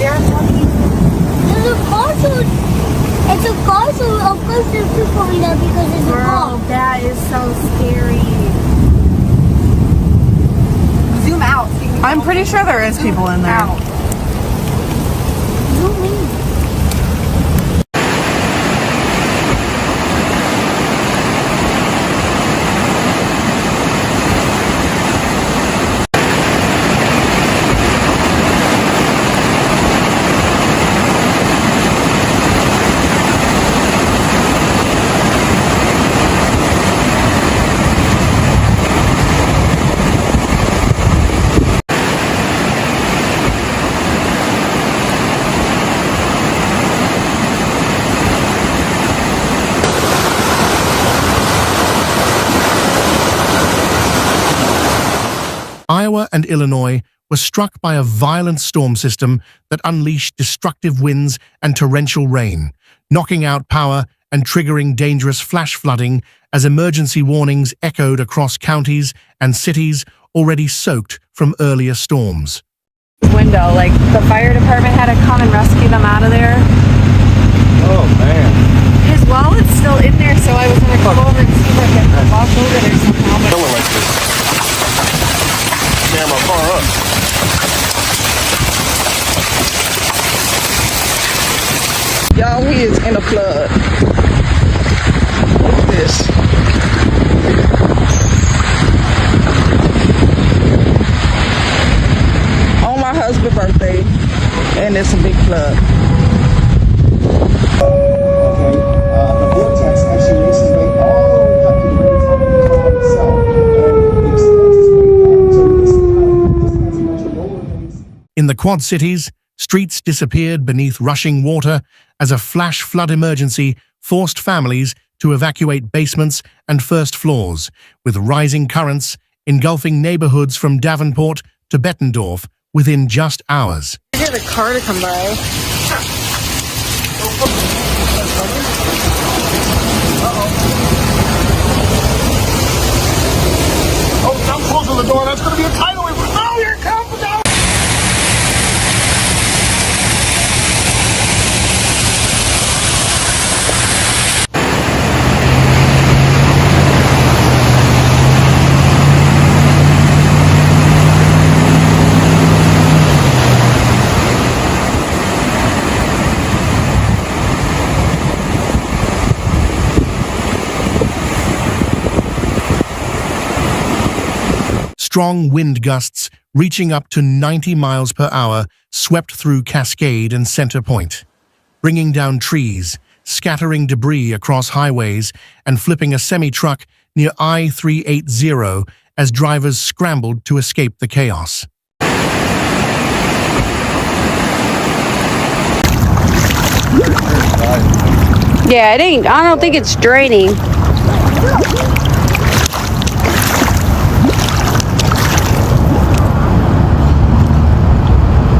They're fucking... There's a car, so it's a car, so of course there's people in there because it's a car. Bro, that is so scary. Zoom out. I'm pretty sure there is people in there. Out. Zoom in. Iowa and Illinois were struck by a violent storm system that unleashed destructive winds and torrential rain, knocking out power and triggering dangerous flash flooding as emergency warnings echoed across counties and cities already soaked from earlier storms. Window, like the fire department had to come and rescue them out of there. Oh man. His wallet's still in there, so I was gonna go over and see if I could walk over there somehow. But Going like this. Camera far up. Y'all, he is in a flood. Look at this. On my husband's birthday, and it's a big flood. The vortex actually makes its way all the way up to the very top of the cloud itself, and it extends its way down to this cloud. It has a much lower base. In the Quad Cities, streets disappeared beneath rushing water as a flash flood emergency forced families to evacuate basements and first floors, with rising currents engulfing neighborhoods from Davenport to Bettendorf within just hours. I hear the car to come by. Oh, I'm closing the door. That's going to be a tidal wave. Oh, here it comes. No. Strong wind gusts reaching up to 90 miles per hour swept through Cascade and Center Point, bringing down trees, scattering debris across highways, and flipping a semi-truck near I-380 as drivers scrambled to escape the chaos. Yeah, it ain't. I don't think it's draining.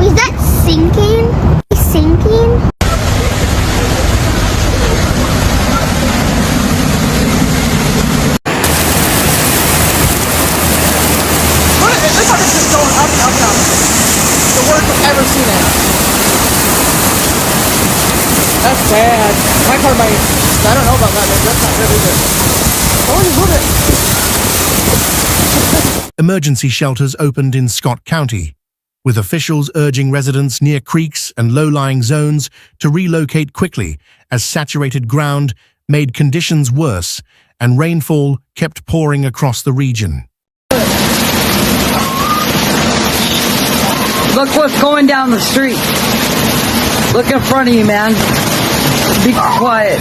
Was that sinking? Sinking? This one is just going up and up and up. The worst I've ever seen it. That's bad. My car might. I don't know about that, but that's not good, is it? Oh, you move it. Emergency shelters opened in Scott County, with officials urging residents near creeks and low-lying zones to relocate quickly as saturated ground made conditions worse and rainfall kept pouring across the region. Look what's going down the street. Look in front of you, man. Be quiet.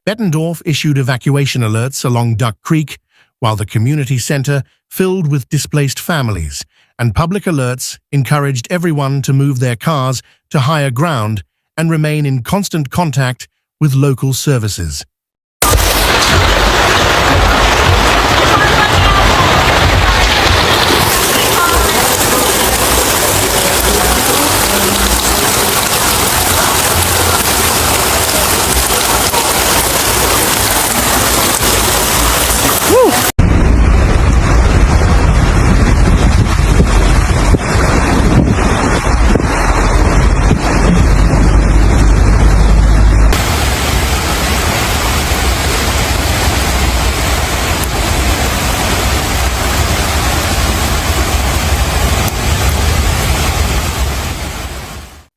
Bettendorf issued evacuation alerts along Duck Creek, while the community center filled with displaced families and public alerts encouraged everyone to move their cars to higher ground and remain in constant contact with local services.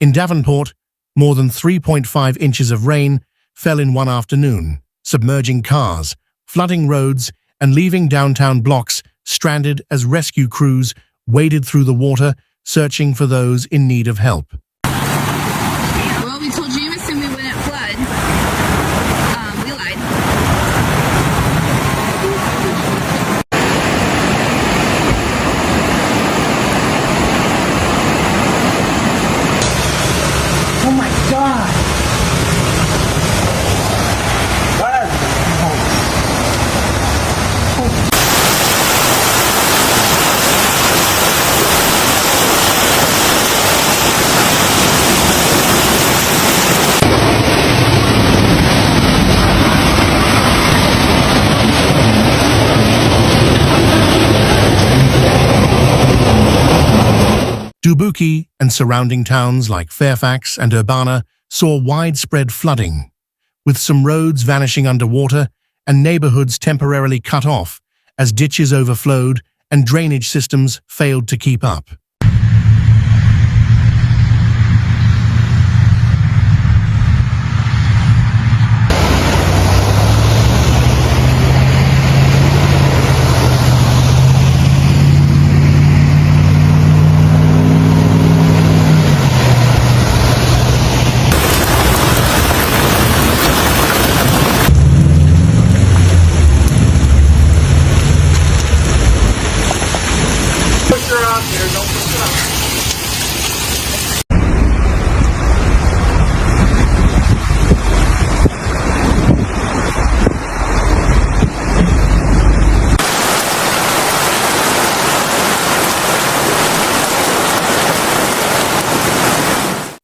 In Davenport, more than 3.5 inches of rain fell in one afternoon, submerging cars, flooding roads, and leaving downtown blocks stranded as rescue crews waded through the water, searching for those in need of help. Well, we told Jameson we wouldn't flood. We lied. Oh my god! Dubuque and surrounding towns like Fairfax and Urbana saw widespread flooding, with some roads vanishing underwater and neighborhoods temporarily cut off as ditches overflowed and drainage systems failed to keep up.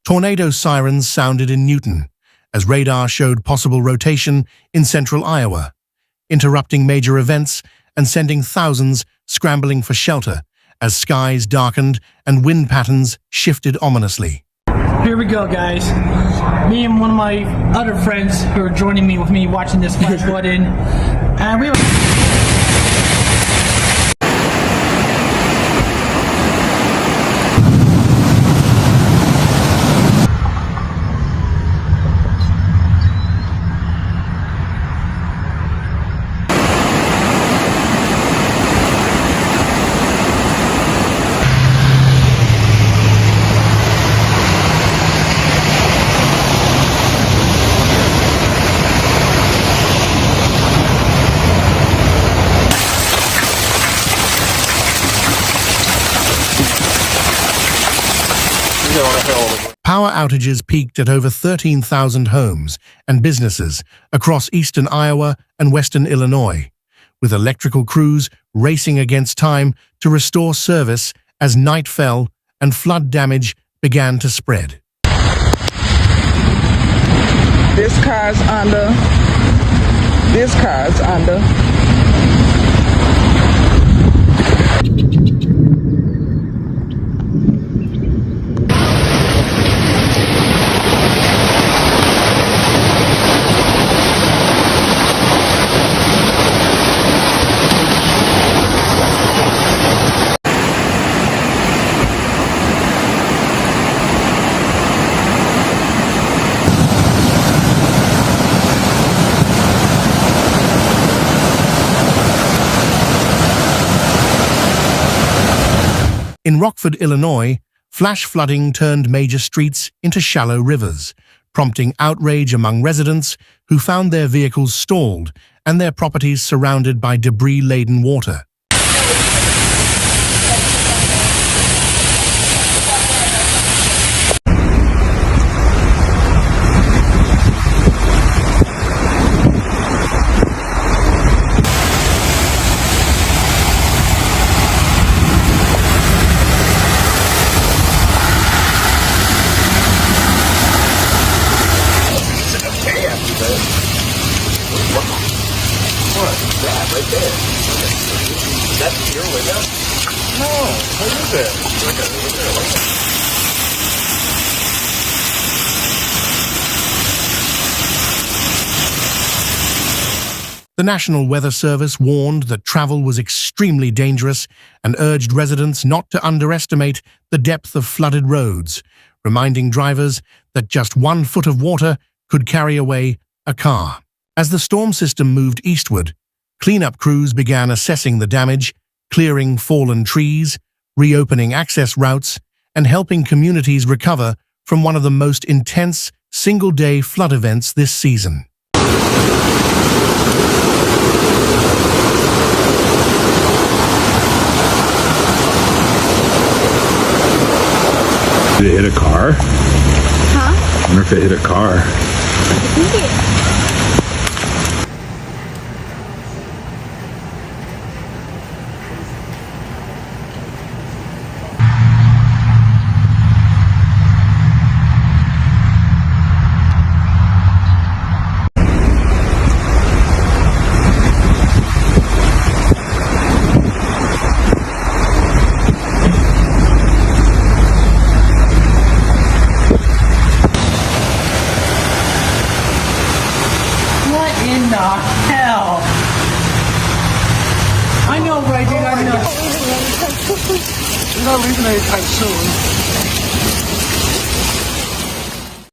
Tornado sirens sounded in Newton, as radar showed possible rotation in central Iowa, interrupting major events and sending thousands scrambling for shelter as skies darkened and wind patterns shifted ominously. Here we go, guys. Me and one of my other friends who are joining me with me watching this flash flood in, and we were... Power outages peaked at over 13,000 homes and businesses across eastern Iowa and western Illinois, with electrical crews racing against time to restore service as night fell and flood damage began to spread. This car's under. This car's under. In Rockford, Illinois, flash flooding turned major streets into shallow rivers, prompting outrage among residents who found their vehicles stalled and their properties surrounded by debris-laden water. you're way down. No, what is it? Look at it, look at it. The National Weather Service warned that travel was extremely dangerous and urged residents not to underestimate the depth of flooded roads, reminding drivers that just 1 foot of water could carry away a car. As the storm system moved eastward, cleanup crews began assessing the damage, clearing fallen trees, reopening access routes, and helping communities recover from one of the most intense single-day flood events this season. Did it hit a car? Huh? I wonder if it hit a car. I think it. What in the hell? I know, right, dude, I know. You're not leaving anytime soon.